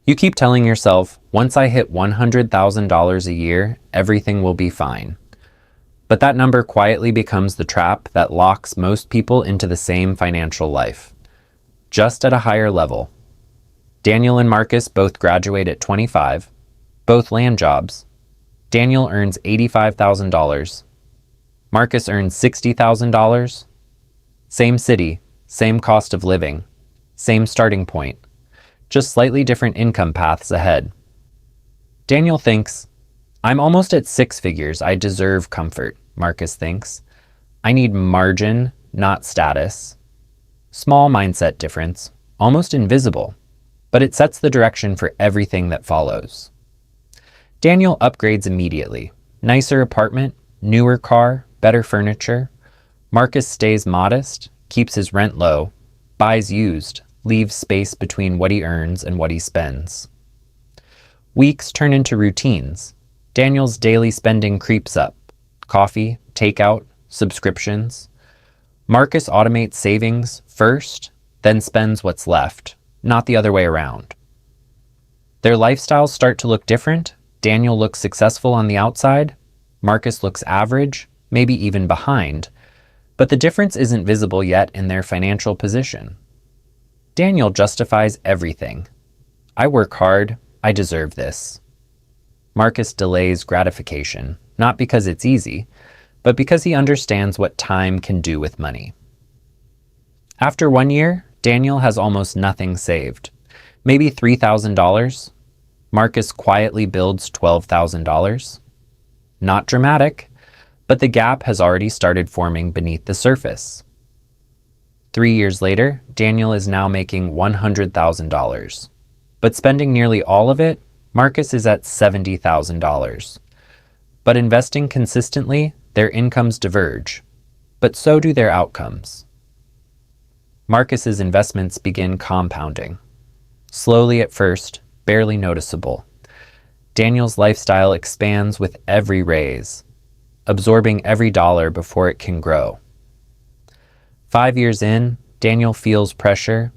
You keep telling yourself, once I hit $100,000 a year, everything will be fine. But that number quietly becomes the trap that locks most people into the same financial life, just at a higher level. Daniel and Marcus both graduate at 25, both land jobs. Daniel earns $85,000. Marcus earns $60,000. Same city, same cost of living, same starting point, just slightly different income paths ahead. Daniel thinks, I'm almost at six figures, I deserve comfort. Marcus thinks, I need margin, not status. Small mindset difference, almost invisible, but it sets the direction for everything that follows. Daniel upgrades immediately. Nicer apartment, newer car, better furniture. Marcus stays modest, keeps his rent low, buys used, leaves space between what he earns and what he spends. Weeks turn into routines. Daniel's daily spending creeps up. Coffee, takeout, subscriptions. Marcus automates savings first, then spends what's left, not the other way around. Their lifestyles start to look different. Daniel looks successful on the outside. Marcus looks average, maybe even behind. But the difference isn't visible yet in their financial position. Daniel justifies everything. I work hard, I deserve this. Marcus delays gratification, not because it's easy, but because he understands what time can do with money. After 1 year, Daniel has almost nothing saved. Maybe $3,000. Marcus quietly builds $12,000. Not dramatic, but the gap has already started forming beneath the surface. 3 years later, Daniel is now making $100,000. But spending nearly all of it, Marcus is at $70,000. But investing consistently, their incomes diverge. But so do their outcomes. Marcus's investments begin compounding. Slowly at first, barely noticeable. Daniel's lifestyle expands with every raise, absorbing every dollar before it can grow. 5 years in, Daniel feels pressure,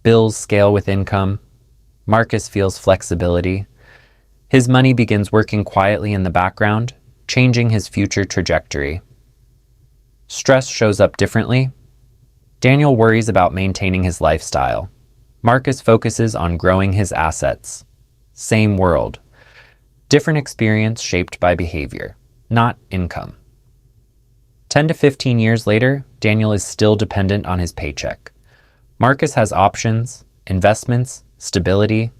bills scale with income, Marcus feels flexibility. His money begins working quietly in the background, changing his future trajectory. Stress shows up differently. Daniel worries about maintaining his lifestyle. Marcus focuses on growing his assets. Same world. Different experience shaped by behavior, not income. 10 to 15 years later, Daniel is still dependent on his paycheck. Marcus has options, investments, stability.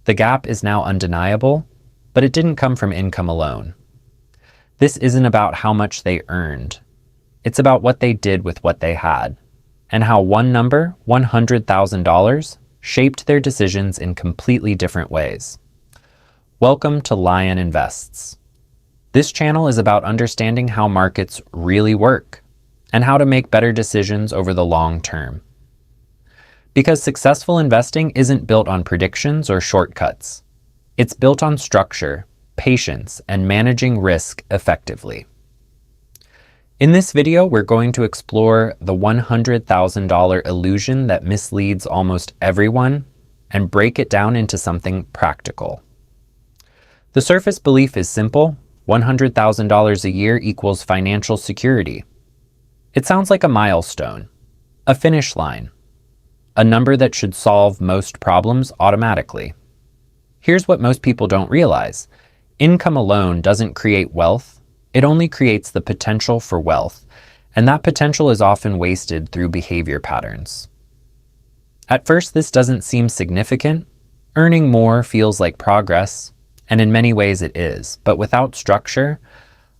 The gap is now undeniable, but it didn't come from income alone. This isn't about how much they earned. It's about what they did with what they had, and how one number, $100,000, shaped their decisions in completely different ways. Welcome to Lion Invests. This channel is about understanding how markets really work and how to make better decisions over the long term. Because successful investing isn't built on predictions or shortcuts. It's built on structure, patience, and managing risk effectively. In this video, we're going to explore the $100,000 illusion that misleads almost everyone and break it down into something practical. The surface belief is simple. $100,000 a year equals financial security. It sounds like a milestone, a finish line, a number that should solve most problems automatically. Here's what most people don't realize. Income alone doesn't create wealth. It only creates the potential for wealth, and that potential is often wasted through behavior patterns. At first, this doesn't seem significant. Earning more feels like progress, and in many ways it is, but without structure,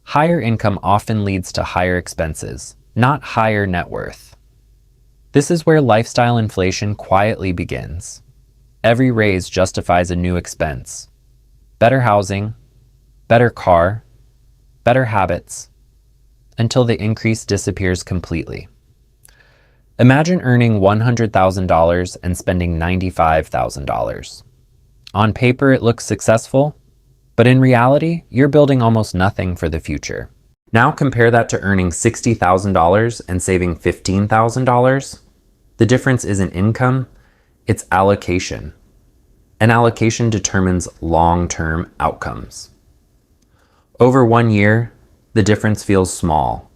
higher income often leads to higher expenses, not higher net worth. This is where lifestyle inflation quietly begins. Every raise justifies a new expense. Better housing, better car, better habits, until the increase disappears completely. Imagine earning $100,000 and spending $95,000. On paper, it looks successful, but in reality, you're building almost nothing for the future. Now compare that to earning $60,000 and saving $15,000. The difference isn't income, it's allocation. and allocation determines long-term outcomes. Over 1 year, the difference feels small.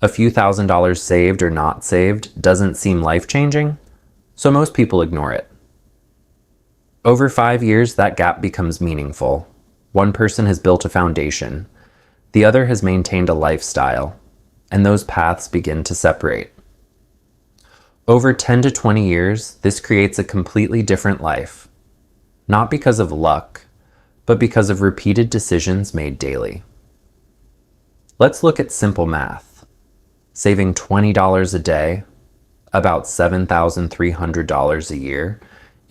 A few $1,000s saved or not saved doesn't seem life-changing, so most people ignore it. Over 5 years, that gap becomes meaningful. One person has built a foundation, the other has maintained a lifestyle, and those paths begin to separate. Over 10 to 20 years, this creates a completely different life, not because of luck, but because of repeated decisions made daily. Let's look at simple math. Saving $20 a day, about $7,300 a year,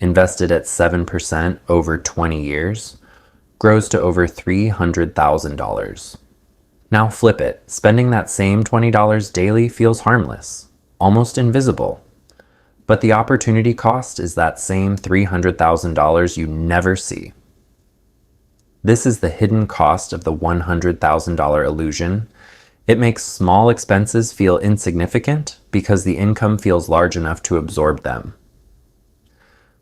invested at 7% over 20 years, grows to over $300,000. Now flip it. Spending that same $20 daily feels harmless, almost invisible. But the opportunity cost is that same $300,000 you never see. This is the hidden cost of the $100,000 illusion. It makes small expenses feel insignificant because the income feels large enough to absorb them.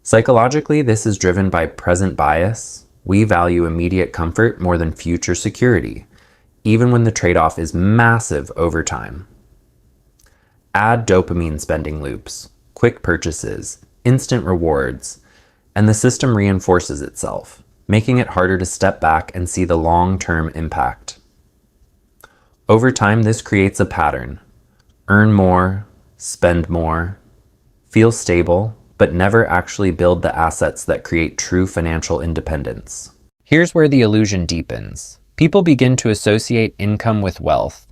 Psychologically, this is driven by present bias. We value immediate comfort more than future security, even when the trade-off is massive over time. Add dopamine spending loops, quick purchases, instant rewards, and the system reinforces itself, making it harder to step back and see the long-term impact. Over time, this creates a pattern. Earn more, spend more, feel stable, but never actually build the assets that create true financial independence. Here's where the illusion deepens. People begin to associate income with wealth,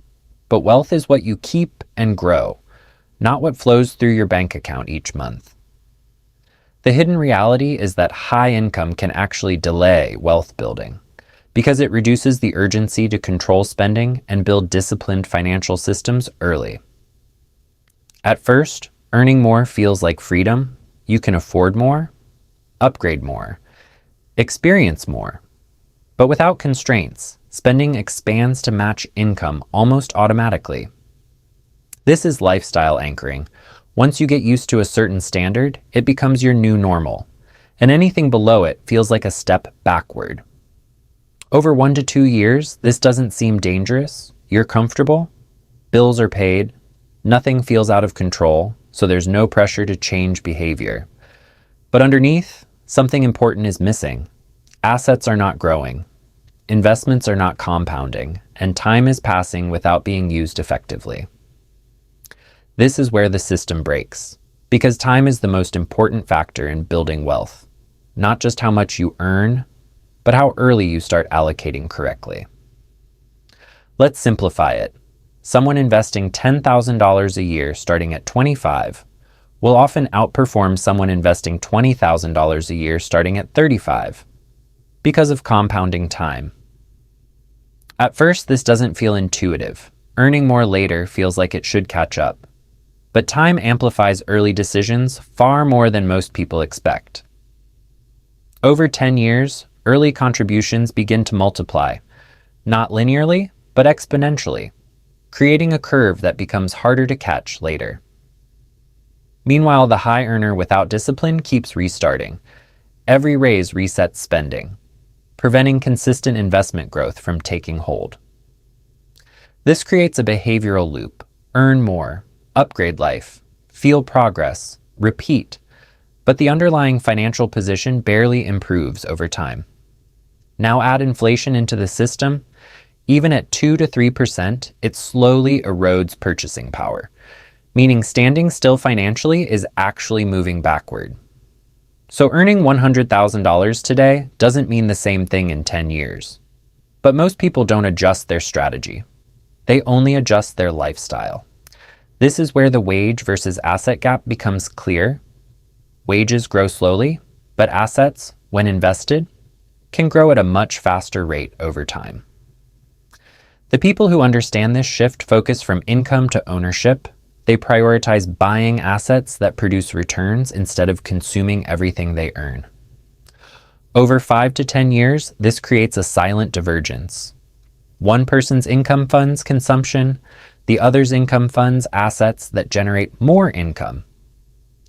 but wealth is what you keep and grow, not what flows through your bank account each month. The hidden reality is that high income can actually delay wealth building because it reduces the urgency to control spending and build disciplined financial systems early. At first, earning more feels like freedom. You can afford more, upgrade more, experience more. But without constraints, spending expands to match income almost automatically. This is lifestyle anchoring. Once you get used to a certain standard, it becomes your new normal, and anything below it feels like a step backward. Over 1 to 2 years, this doesn't seem dangerous. You're comfortable, bills are paid, nothing feels out of control, so there's no pressure to change behavior. But underneath, something important is missing. Assets are not growing, investments are not compounding, and time is passing without being used effectively. This is where the system breaks, because time is the most important factor in building wealth. Not just how much you earn, but how early you start allocating correctly. Let's simplify it. Someone investing $10,000 a year starting at 25 will often outperform someone investing $20,000 a year starting at 35 because of compounding time. At first, this doesn't feel intuitive. Earning more later feels like it should catch up. But time amplifies early decisions far more than most people expect. Over 10 years, early contributions begin to multiply, not linearly, but exponentially, creating a curve that becomes harder to catch later. Meanwhile, the high earner without discipline keeps restarting. Every raise resets spending, preventing consistent investment growth from taking hold. This creates a behavioral loop. Earn more, upgrade life, feel progress, repeat, but the underlying financial position barely improves over time. Now add inflation into the system. Even at 2 to 3%, it slowly erodes purchasing power, meaning standing still financially is actually moving backward. So earning $100,000 today doesn't mean the same thing in 10 years. But most people don't adjust their strategy. They only adjust their lifestyle. This is where the wage versus asset gap becomes clear. Wages grow slowly, but assets, when invested, can grow at a much faster rate over time. The people who understand this shift focus from income to ownership. They prioritize buying assets that produce returns instead of consuming everything they earn. Over 5 to 10 years, this creates a silent divergence. One person's income funds consumption, the other's income funds assets that generate more income.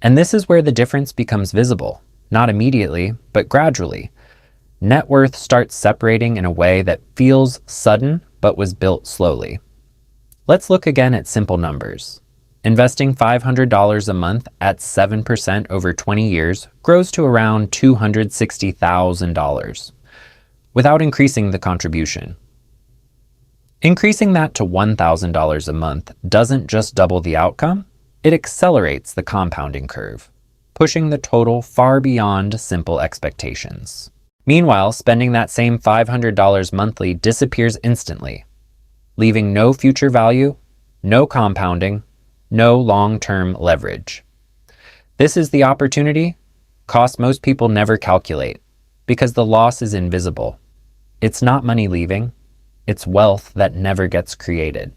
And this is where the difference becomes visible. Not immediately, but gradually. Net worth starts separating in a way that feels sudden, but was built slowly. Let's look again at simple numbers. Investing $500 a month at 7% over 20 years grows to around $260,000 without increasing the contribution. Increasing that to $1,000 a month doesn't just double the outcome, it accelerates the compounding curve, pushing the total far beyond simple expectations. Meanwhile, spending that same $500 monthly disappears instantly, leaving no future value, no compounding, no long-term leverage. This is the opportunity cost most people never calculate because the loss is invisible. It's not money leaving, it's wealth that never gets created.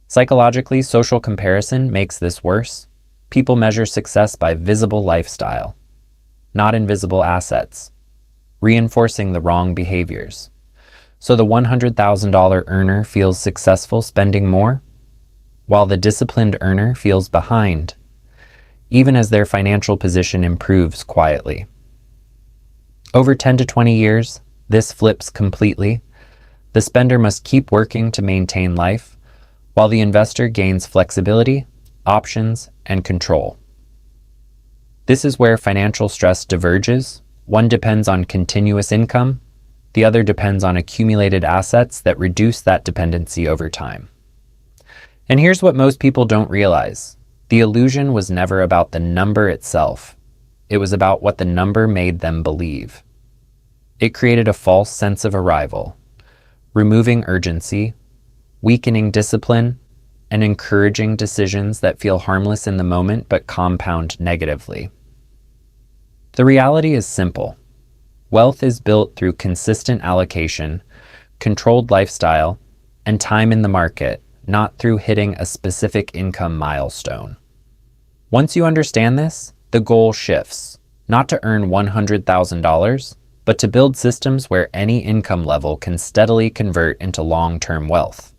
Psychologically, social comparison makes this worse. People measure success by visible lifestyle, not invisible assets, reinforcing the wrong behaviors. So the $100,000 earner feels successful spending more, while the disciplined earner feels behind, even as their financial position improves quietly. Over 10 to 20 years, this flips completely. The spender must keep working to maintain life, while the investor gains flexibility, options, and control. This is where financial stress diverges. One depends on continuous income, the other depends on accumulated assets that reduce that dependency over time. And here's what most people don't realize. The illusion was never about the number itself. It was about what the number made them believe. It created a false sense of arrival, removing urgency, weakening discipline, and encouraging decisions that feel harmless in the moment but compound negatively. The reality is simple. Wealth is built through consistent allocation, controlled lifestyle, and time in the market, not through hitting a specific income milestone. Once you understand this, the goal shifts, not to earn $100,000, but to build systems where any income level can steadily convert into long-term wealth.